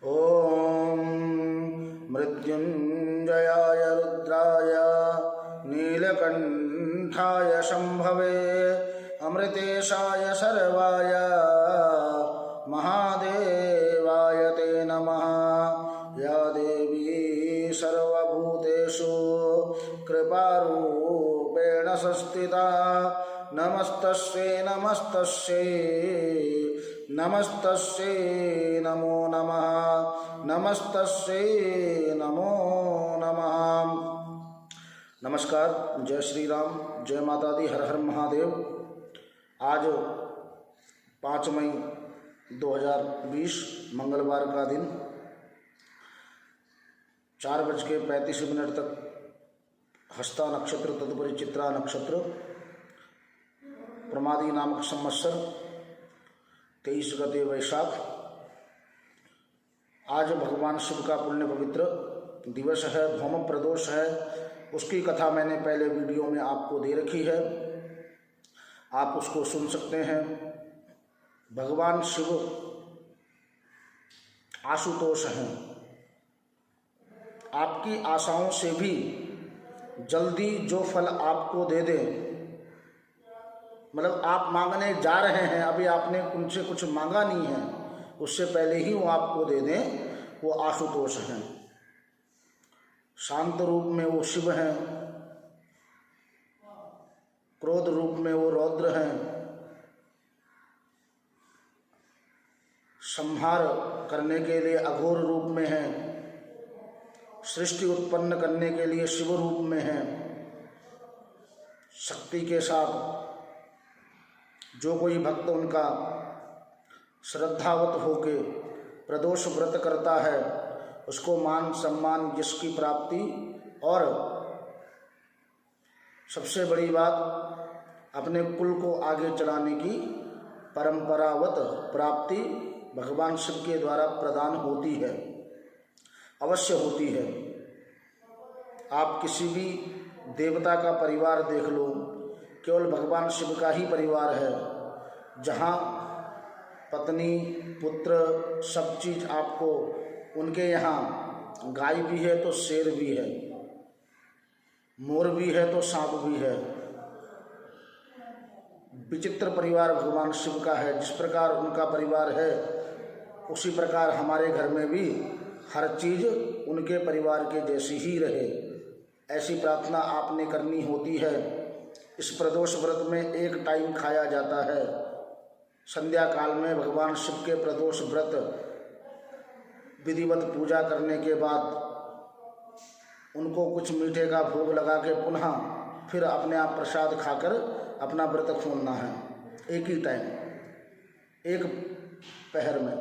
ॐ मृत्युञ्जयाय रुद्राय नीलकण्ठाय शम्भवे अमृतेशाय सर्वाय महादेवाय ते नमः। या देवी सर्वभूतेषु कृपारूपेण संस्थिता नमस्तस्यै नमस्तस्यै नमस्तस्यै नमो नमः नमस्तस्यै नमो नमः। नमस्कार, जय श्री राम, जय माता दी, हर हर महादेव। आज 5 मई 2020 मंगलवार का दिन 4:35 तक हस्ता नक्षत्र तदुपरि चित्रा नक्षत्र प्रमादी नामक संवत्सर 23 गते वैशाख। आज भगवान शिव का पुण्य पवित्र दिवस है, भौम प्रदोष है। उसकी कथा मैंने पहले वीडियो में आपको दे रखी है, आप उसको सुन सकते हैं। भगवान शिव आशुतोष हैं, आपकी आशाओं से भी जल्दी जो फल आपको दे दें, मतलब आप मांगने जा रहे हैं, अभी आपने उनसे कुछ मांगा नहीं है, उससे पहले ही वो आपको दे दें, वो आशुतोष हैं। शांत रूप में वो शिव हैं, क्रोध रूप में वो रौद्र हैं, संहार करने के लिए अघोर रूप में हैं, सृष्टि उत्पन्न करने के लिए शिव रूप में हैं। शक्ति के साथ जो कोई भक्त उनका श्रद्धावत होके प्रदोष व्रत करता है, उसको मान सम्मान जिसकी प्राप्ति, और सबसे बड़ी बात अपने कुल को आगे चलाने की परंपरावत प्राप्ति भगवान शिव के द्वारा प्रदान होती है, अवश्य होती है। आप किसी भी देवता का परिवार देख लो, केवल भगवान शिव का ही परिवार है जहाँ पत्नी पुत्र सब चीज़ आपको, उनके यहाँ गाय भी है तो शेर भी है, मोर भी है तो सांप भी है। विचित्र परिवार भगवान शिव का है। जिस प्रकार उनका परिवार है, उसी प्रकार हमारे घर में भी हर चीज़ उनके परिवार के जैसी ही रहे, ऐसी प्रार्थना आपने करनी होती है। इस प्रदोष व्रत में एक टाइम खाया जाता है, संध्या काल में भगवान शिव के प्रदोष व्रत विधिवत पूजा करने के बाद उनको कुछ मीठे का भोग लगा के पुनः फिर अपने आप प्रसाद खाकर अपना व्रत खोलना है। एक ही टाइम, एक पहर में,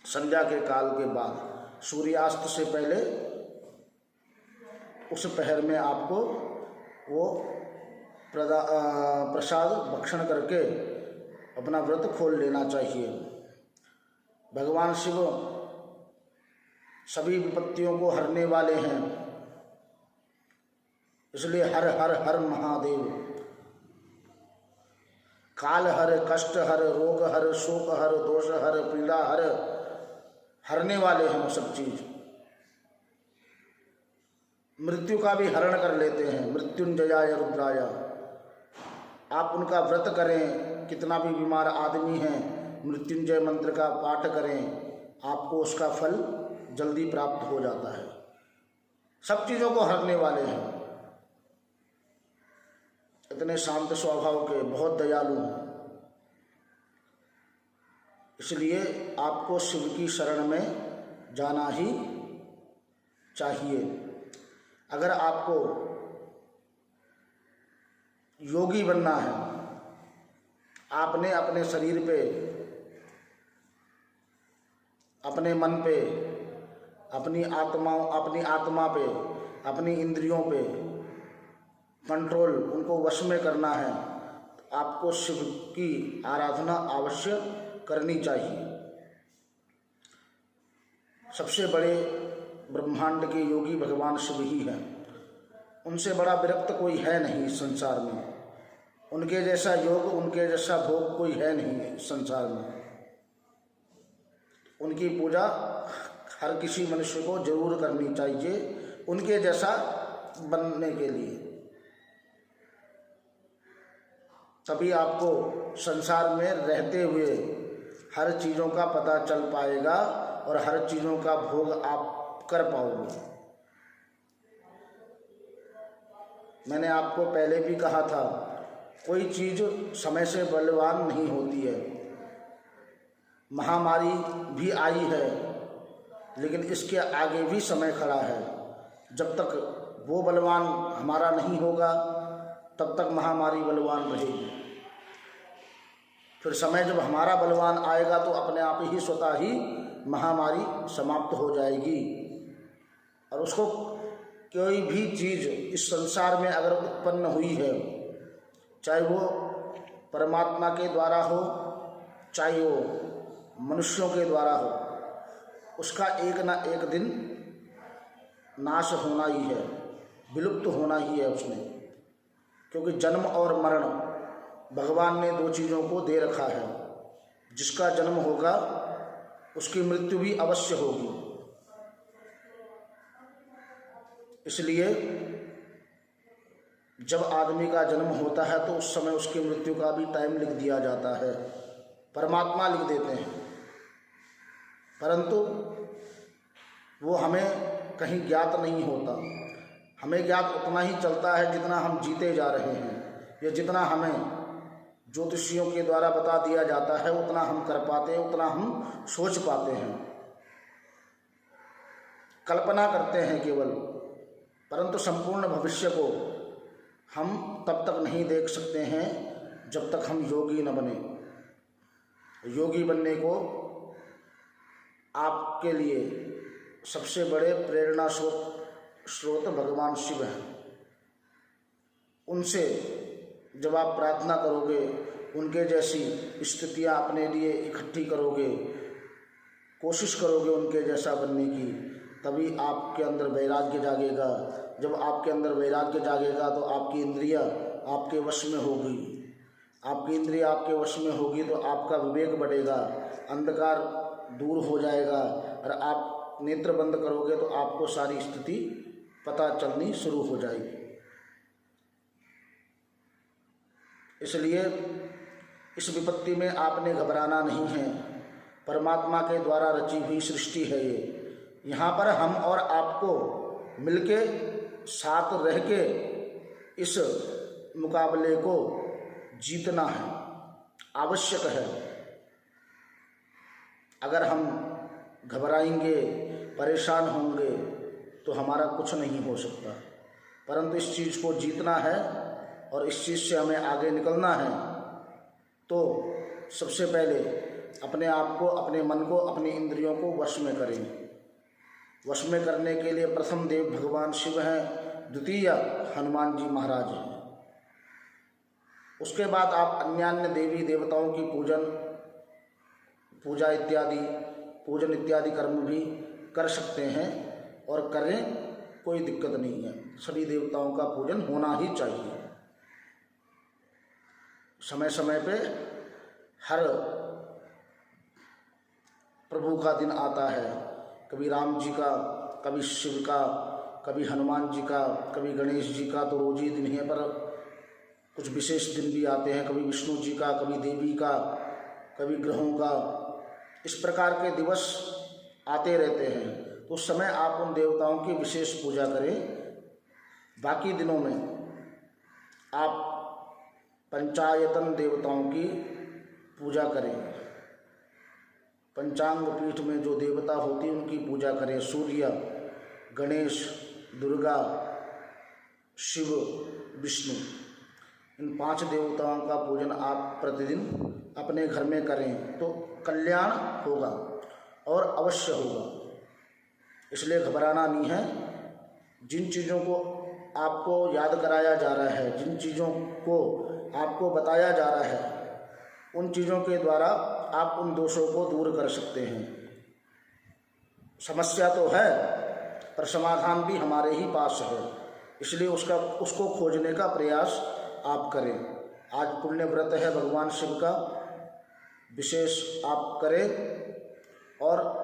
संध्या के काल के बाद, सूर्यास्त से पहले उस पहर में आपको वो प्रसाद भक्षण करके अपना व्रत खोल लेना चाहिए। भगवान शिव सभी विपत्तियों को हरने वाले हैं, इसलिए हर हर हर महादेव। काल हर, कष्ट हर, रोग हर, शोक हर, दोष हर, पीड़ा हर, हरने वाले हैं वो सब चीज। मृत्यु का भी हरण कर लेते हैं। मृत्युंजयाय रुद्राय, आप उनका व्रत करें, कितना भी बीमार आदमी है, मृत्युंजय मंत्र का पाठ करें, आपको उसका फल जल्दी प्राप्त हो जाता है। सब चीज़ों को हरने वाले हैं, इतने शांत स्वभाव के, बहुत दयालु हैं। इसलिए आपको शिव की शरण में जाना ही चाहिए। अगर आपको योगी बनना है, आपने अपने शरीर पे, अपने मन पे, अपनी आत्मा पे, अपनी इंद्रियों पे कंट्रोल, उनको वश में करना है, आपको शिव की आराधना अवश्य करनी चाहिए। सबसे बड़े ब्रह्मांड के योगी भगवान शिव ही हैं। उनसे बड़ा विरक्त कोई है नहीं संसार में। उनके जैसा योग, उनके जैसा भोग कोई है नहीं संसार में। उनकी पूजा हर किसी मनुष्य को जरूर करनी चाहिए उनके जैसा बनने के लिए। तभी आपको संसार में रहते हुए हर चीज़ों का पता चल पाएगा और हर चीज़ों का भोग आप कर पाओगे। मैंने आपको पहले भी कहा था, कोई चीज़ समय से बलवान नहीं होती है। महामारी भी आई है, लेकिन इसके आगे भी समय खड़ा है। जब तक वो बलवान हमारा नहीं होगा तब तक महामारी बलवान रहेगी। फिर समय जब हमारा बलवान आएगा तो अपने आप ही स्वतः ही महामारी समाप्त हो जाएगी। और उसको कोई भी चीज़ इस संसार में अगर उत्पन्न हुई है, चाहे वो परमात्मा के द्वारा हो, चाहे वो मनुष्यों के द्वारा हो, उसका एक ना एक दिन नाश होना ही है, विलुप्त होना ही है उसने। क्योंकि जन्म और मरण भगवान ने दो चीज़ों को दे रखा है। जिसका जन्म होगा उसकी मृत्यु भी अवश्य होगी। इसलिए जब आदमी का जन्म होता है तो उस समय उसकी मृत्यु का भी टाइम लिख दिया जाता है, परमात्मा लिख देते हैं। परंतु वो हमें कहीं ज्ञात नहीं होता। हमें ज्ञात उतना ही चलता है जितना हम जीते जा रहे हैं, या जितना हमें ज्योतिषियों के द्वारा बता दिया जाता है उतना हम कर पाते हैं, उतना हम सोच पाते हैं, कल्पना करते हैं केवल। परंतु संपूर्ण भविष्य को हम तब तक नहीं देख सकते हैं जब तक हम योगी न बने। योगी बनने को आपके लिए सबसे बड़े प्रेरणा स्रोत भगवान शिव हैं। उनसे जब आप प्रार्थना करोगे, उनके जैसी स्थितियाँ अपने लिए इकट्ठी करोगे, कोशिश करोगे उनके जैसा बनने की, तभी आपके अंदर वैराग्य जागेगा। जब आपके अंदर वैराग्य जागेगा तो आपकी इंद्रियाँ आपके वश में होगी। आपकी इंद्रिय आपके वश में होगी तो आपका विवेक बढ़ेगा, अंधकार दूर हो जाएगा और आप नेत्र बंद करोगे तो आपको सारी स्थिति पता चलनी शुरू हो जाएगी। इसलिए इस विपत्ति में आपने घबराना नहीं है। परमात्मा के द्वारा रची हुई सृष्टि है ये। यहाँ पर हम और आपको मिलके साथ रह के इस मुकाबले को जीतना है, आवश्यक है। अगर हम घबराएंगे, परेशान होंगे तो हमारा कुछ नहीं हो सकता। परंतु इस चीज़ को जीतना है और इस चीज़ से हमें आगे निकलना है तो सबसे पहले अपने आप को, अपने मन को, अपनी इंद्रियों को वश में करें। वश में करने के लिए प्रथम देव भगवान शिव हैं, द्वितीय हनुमान जी महाराज हैं। उसके बाद आप अन्यान्य देवी देवताओं की पूजन इत्यादि कर्म भी कर सकते हैं और करें, कोई दिक्कत नहीं है। सभी देवताओं का पूजन होना ही चाहिए। समय समय पे हर प्रभु का दिन आता है, कभी राम जी का, कभी शिव का, कभी हनुमान जी का, कभी गणेश जी का, तो रोज ही दिन है। पर कुछ विशेष दिन भी आते हैं, कभी विष्णु जी का, कभी देवी का, कभी ग्रहों का। इस प्रकार के दिवस आते रहते हैं। तो उस समय आप उन देवताओं की विशेष पूजा करें। बाकी दिनों में आप पंचायतन देवताओं की पूजा करें। पंचांग पीठ में जो देवता होती है उनकी पूजा करें। सूर्य, गणेश, दुर्गा, शिव, विष्णु, इन 5 देवताओं का पूजन आप प्रतिदिन अपने घर में करें तो कल्याण होगा और अवश्य होगा। इसलिए घबराना नहीं है। जिन चीज़ों को आपको याद कराया जा रहा है, जिन चीज़ों को आपको बताया जा रहा है, उन चीज़ों के द्वारा आप उन दोषों को दूर कर सकते हैं। समस्या तो है पर समाधान भी हमारे ही पास है। इसलिए उसको खोजने का प्रयास आप करें। आज पुण्य व्रत है भगवान शिव का, विशेष आप करें और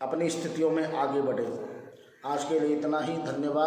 अपनी स्थितियों में आगे बढ़े। आज के लिए इतना ही, धन्यवाद।